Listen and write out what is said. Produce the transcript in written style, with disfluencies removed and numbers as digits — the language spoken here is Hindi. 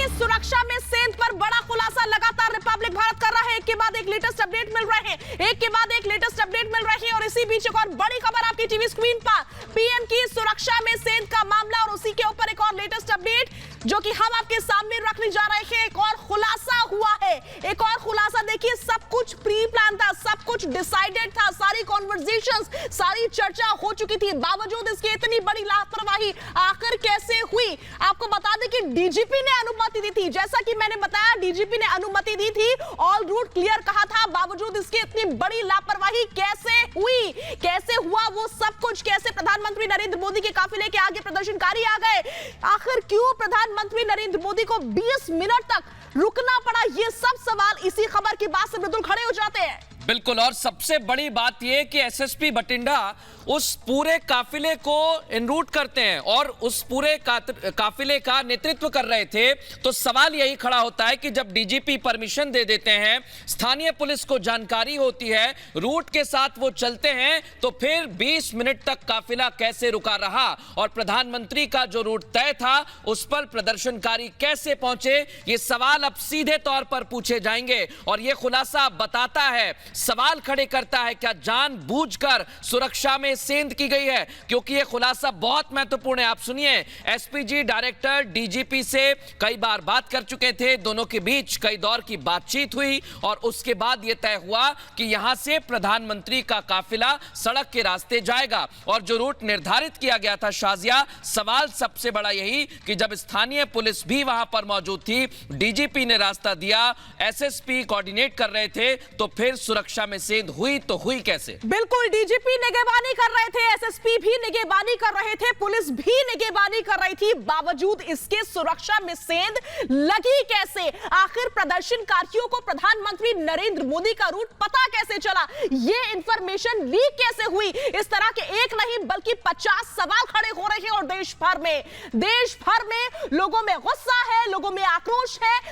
सुरक्षा में सेंध पर बड़ा खुलासा लगातार रिपब्लिक भारत कर रहा है। एक के बाद एक लेटेस्ट अपडेट मिल रहे हैं, एक के बाद एक लेटेस्ट अपडेट मिल रही है। और इसी बीच एक और बड़ी खबर आपकी टीवी स्क्रीन पर, पीएम की सुरक्षा में सेंध का मामला और उसी के ऊपर एक और लेटेस्ट अपडेट जो कि हम आपके सामने रखने जा रहे हैं। एक और खुलासा हुआ है, एक और खुलासा। देखिए, सब कुछ प्री प्लान था, सब कुछ डिसाइडेड था, सारी कॉन्वर्सेशंस, सारी चर्चा हो चुकी थी। बावजूद इसके इतनी बड़ी लापरवाही आखिर कैसे हुई? आपको बता दें कि डीजीपी ने अनुमति दी थी, जैसा कि मैंने बताया, डीजीपी ने अनुमति दी थी, ऑल रूट क्लियर कहा था। बावजूद इसके इतनी बड़ी लापरवाही कैसे हुई, कैसे हुआ वो सब कुछ? कैसे प्रधानमंत्री नरेंद्र मोदी के काफिले के आगे प्रदर्शनकारी आ गए? आखिर क्यों प्रधानमंत्री नरेंद्र मोदी को 20 मिनट तक रुकना पड़ा? ये सब सवाल इसी खबर की बात से बिल्कुल खड़े हो जाते हैं। बिल्कुल, और सबसे बड़ी बात यह कि एसएसपी बठिंडा उस पूरे काफिले को एनरूट करते हैं और उस पूरे काफिले का नेतृत्व कर रहे थे। तो सवाल यही खड़ा होता है कि जब डीजीपी परमिशन दे देते हैं, स्थानीय पुलिस को जानकारी होती है, रूट के साथ वो चलते हैं, तो फिर 20 मिनट तक काफिला कैसे रुका रहा? और प्रधानमंत्री का जो रूट तय था उस पर प्रदर्शनकारी कैसे पहुंचे? ये सवाल अब सीधे तौर पर पूछे जाएंगे। और ये खुलासा बताता है, सवाल खड़े करता है, क्या जानबूझकर सुरक्षा में सेंध की गई है? क्योंकि यह खुलासा बहुत महत्वपूर्ण है। आप सुनिए, एसपीजी डायरेक्टर डीजीपी से कई बार बात कर चुके थे, दोनों के बीच कई दौर की बातचीत हुई और उसके बाद यह तय हुआ कि यहां से प्रधानमंत्री का काफिला सड़क के रास्ते जाएगा। और जो रूट निर्धारित किया गया था शाजिया, सवाल सबसे बड़ा यही कि जब स्थानीय पुलिस भी वहां पर मौजूद थी, डीजीपी ने रास्ता दिया, एसएसपी कोऑर्डिनेट कर रहे थे, तो फिर सुरक्षा में सेंध हुई तो हुई कैसे? बिल्कुल, डीजीपी निगरानी कर रहे थे, एसएसपी भी निगरानी कर रहे थे, पुलिस भी निगरानी कर रही थी। बावजूद इसके सुरक्षा में सेंध लगी कैसे? आखिर प्रदर्शनकारियों को प्रधानमंत्री नरेंद्र मोदी का रूट पता कैसे चला? यह इंफॉर्मेशन लीक कैसे हुई? इस तरह के एक नहीं बल्कि 50 सवाल खड़े हो रहे हैं। और देश भर में लोगों में गुस्सा है, लोगों में आक्रोश है,